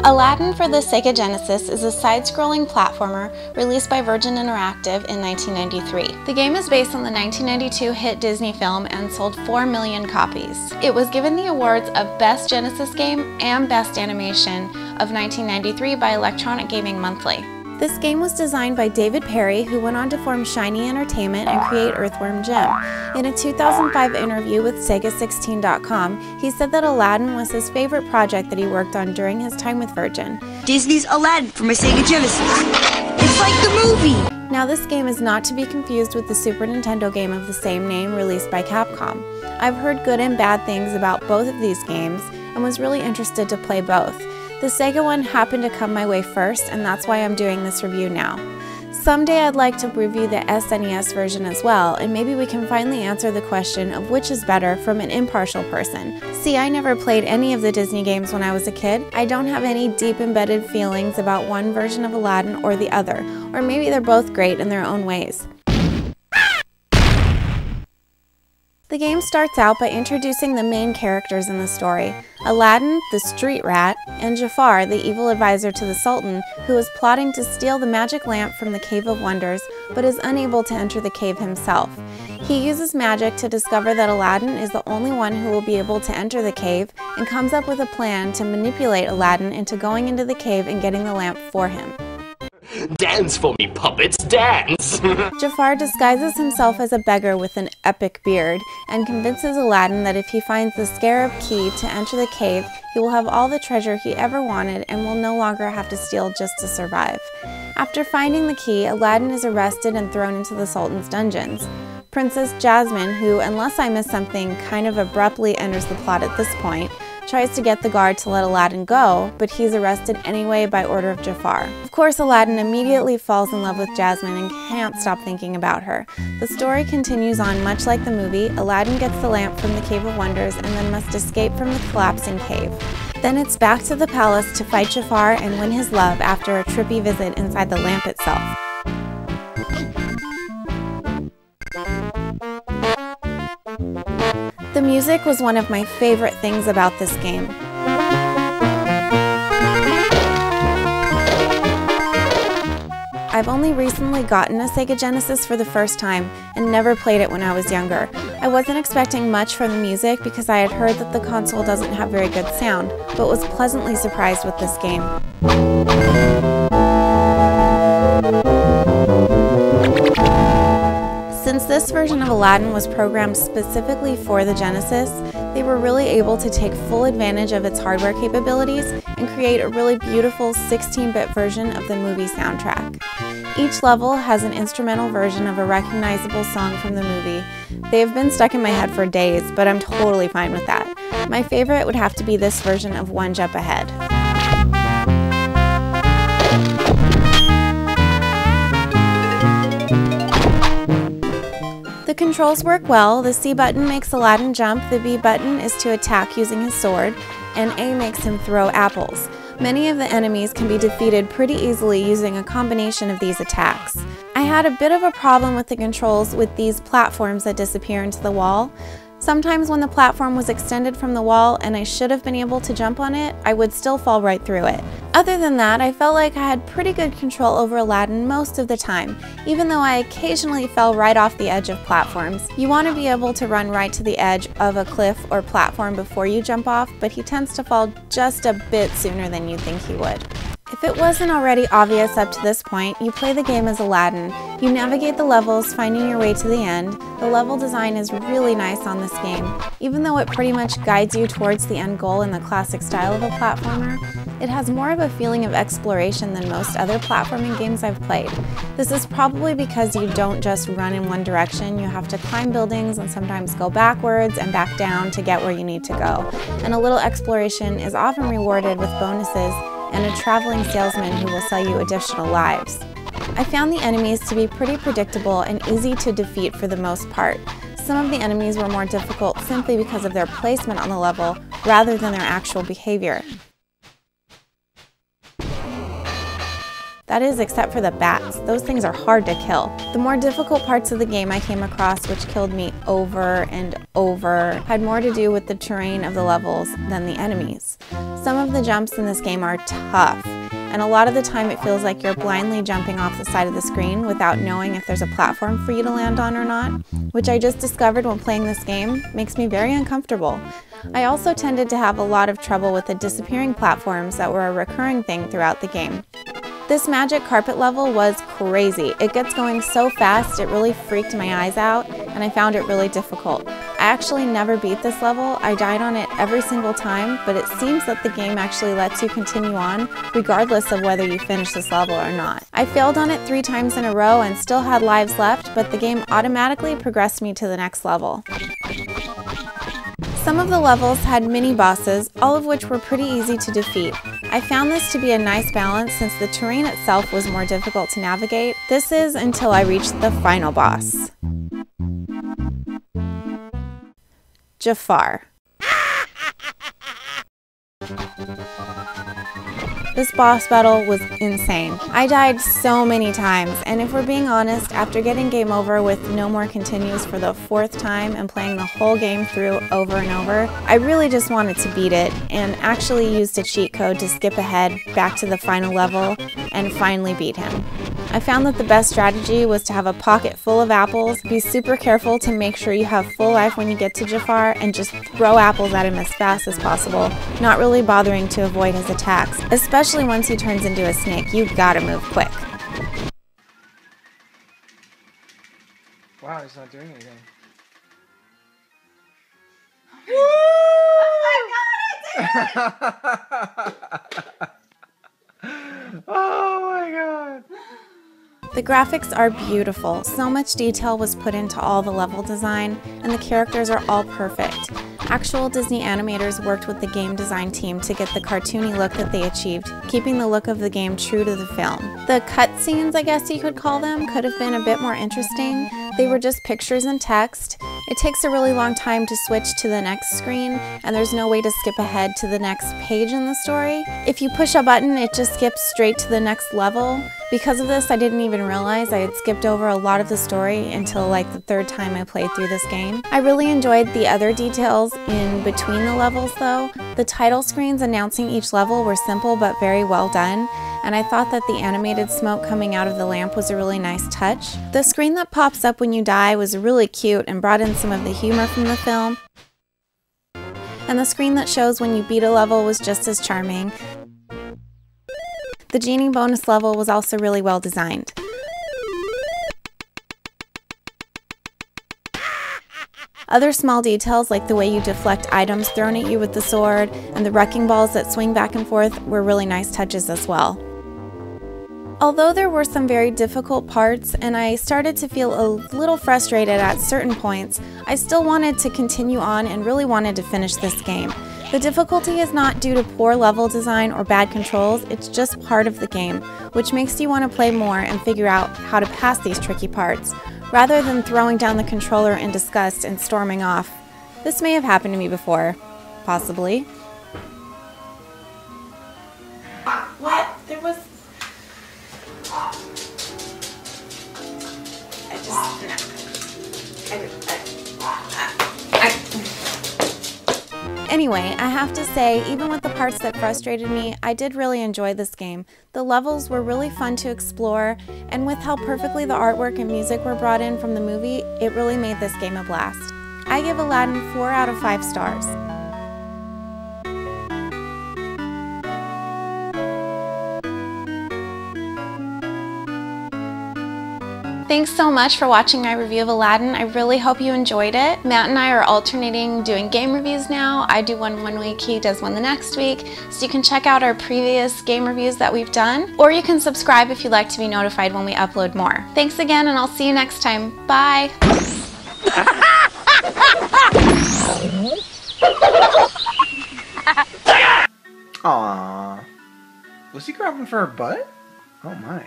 Aladdin for the Sega Genesis is a side-scrolling platformer released by Virgin Interactive in 1993. The game is based on the 1992 hit Disney film and sold 4 million copies. It was given the awards of Best Genesis Game and Best Animation of 1993 by Electronic Gaming Monthly. This game was designed by David Perry, who went on to form Shiny Entertainment and create Earthworm Jim. In a 2005 interview with Sega16.com, he said that Aladdin was his favorite project that he worked on during his time with Virgin. Disney's Aladdin for my Sega Genesis. It's like the movie! Now, this game is not to be confused with the Super Nintendo game of the same name released by Capcom. I've heard good and bad things about both of these games and was really interested to play both. The Sega one happened to come my way first, and that's why I'm doing this review now. Someday I'd like to review the SNES version as well, and maybe we can finally answer the question of which is better from an impartial person. See, I never played any of the Disney games when I was a kid. I don't have any deep embedded feelings about one version of Aladdin or the other, or maybe they're both great in their own ways. The game starts out by introducing the main characters in the story: Aladdin, the street rat, and Jafar, the evil advisor to the Sultan, who is plotting to steal the magic lamp from the Cave of Wonders, but is unable to enter the cave himself. He uses magic to discover that Aladdin is the only one who will be able to enter the cave, and comes up with a plan to manipulate Aladdin into going into the cave and getting the lamp for him. Dance for me, puppets, dance! Jafar disguises himself as a beggar with an epic beard and convinces Aladdin that if he finds the scarab key to enter the cave, he will have all the treasure he ever wanted and will no longer have to steal just to survive. After finding the key, Aladdin is arrested and thrown into the Sultan's dungeons. Princess Jasmine, who, unless I miss something, kind of abruptly enters the plot at this point, tries to get the guard to let Aladdin go, but he's arrested anyway by order of Jafar. Of course, Aladdin immediately falls in love with Jasmine and can't stop thinking about her. The story continues on much like the movie. Aladdin gets the lamp from the Cave of Wonders and then must escape from the collapsing cave. Then it's back to the palace to fight Jafar and win his love after a trippy visit inside the lamp itself. The music was one of my favorite things about this game. I've only recently gotten a Sega Genesis for the first time and never played it when I was younger. I wasn't expecting much from the music because I had heard that the console doesn't have very good sound, but was pleasantly surprised with this game. Since this version of Aladdin was programmed specifically for the Genesis, they were really able to take full advantage of its hardware capabilities and create a really beautiful 16-bit version of the movie soundtrack. Each level has an instrumental version of a recognizable song from the movie. They have been stuck in my head for days, but I'm totally fine with that. My favorite would have to be this version of One Jump Ahead. The controls work well. The C button makes Aladdin jump, the B button is to attack using his sword, and A makes him throw apples. Many of the enemies can be defeated pretty easily using a combination of these attacks. I had a bit of a problem with the controls with these platforms that disappear into the wall. Sometimes when the platform was extended from the wall and I should have been able to jump on it, I would still fall right through it. Other than that, I felt like I had pretty good control over Aladdin most of the time, even though I occasionally fell right off the edge of platforms. You want to be able to run right to the edge of a cliff or platform before you jump off, but he tends to fall just a bit sooner than you think he would. If it wasn't already obvious up to this point, you play the game as Aladdin. You navigate the levels, finding your way to the end. The level design is really nice on this game. Even though it pretty much guides you towards the end goal in the classic style of a platformer, it has more of a feeling of exploration than most other platforming games I've played. This is probably because you don't just run in one direction. You have to climb buildings and sometimes go backwards and back down to get where you need to go. And a little exploration is often rewarded with bonuses and a traveling salesman who will sell you additional lives. I found the enemies to be pretty predictable and easy to defeat for the most part. Some of the enemies were more difficult simply because of their placement on the level rather than their actual behavior. That is, except for the bats. Those things are hard to kill. The more difficult parts of the game I came across, which killed me over and over, had more to do with the terrain of the levels than the enemies. Some of the jumps in this game are tough, and a lot of the time it feels like you're blindly jumping off the side of the screen without knowing if there's a platform for you to land on or not, which I just discovered when playing this game makes me very uncomfortable. I also tended to have a lot of trouble with the disappearing platforms that were a recurring thing throughout the game. This magic carpet level was crazy. It gets going so fast it really freaked my eyes out, and I found it really difficult. I actually never beat this level. I died on it every single time, but it seems that the game actually lets you continue on regardless of whether you finish this level or not. I failed on it 3 times in a row and still had lives left, but the game automatically progressed me to the next level. Some of the levels had mini-bosses, all of which were pretty easy to defeat. I found this to be a nice balance since the terrain itself was more difficult to navigate. This is until I reached the final boss. Jafar. This boss battle was insane. I died so many times, and if we're being honest, after getting game over with no more continues for the 4th time and playing the whole game through over and over, I really just wanted to beat it and actually used a cheat code to skip ahead back to the final level and finally beat him. I found that the best strategy was to have a pocket full of apples, be super careful to make sure you have full life when you get to Jafar, and just throw apples at him as fast as possible, not really bothering to avoid his attacks. Especially once he turns into a snake, you gotta move quick. Wow, he's not doing anything. Oh my god! The graphics are beautiful. So much detail was put into all the level design, and the characters are all perfect. Actual Disney animators worked with the game design team to get the cartoony look that they achieved, keeping the look of the game true to the film. The cutscenes, I guess you could call them, could have been a bit more interesting. They were just pictures and text. It takes a really long time to switch to the next screen, and there's no way to skip ahead to the next page in the story. If you push a button, it just skips straight to the next level. Because of this, I didn't even realize I had skipped over a lot of the story until like the 3rd time I played through this game. I really enjoyed the other details in between the levels though. The title screens announcing each level were simple but very well done, and I thought that the animated smoke coming out of the lamp was a really nice touch. The screen that pops up when you die was really cute and brought in some of the humor from the film. And the screen that shows when you beat a level was just as charming. The genie bonus level was also really well designed. Other small details like the way you deflect items thrown at you with the sword and the wrecking balls that swing back and forth were really nice touches as well. Although there were some very difficult parts and I started to feel a little frustrated at certain points, I still wanted to continue on and really wanted to finish this game. The difficulty is not due to poor level design or bad controls, it's just part of the game, which makes you want to play more and figure out how to pass these tricky parts, rather than throwing down the controller in disgust and storming off. This may have happened to me before. Possibly. What? There was... Anyway, I have to say, even with the parts that frustrated me, I did really enjoy this game. The levels were really fun to explore, and with how perfectly the artwork and music were brought in from the movie, it really made this game a blast. I give Aladdin 4 out of 5 stars. Thanks so much for watching my review of Aladdin. I really hope you enjoyed it. Matt and I are alternating doing game reviews now. I do one week, he does one the next week. So you can check out our previous game reviews that we've done, or you can subscribe if you'd like to be notified when we upload more. Thanks again, and I'll see you next time. Bye! Aww. Was he grabbing for her butt? Oh my.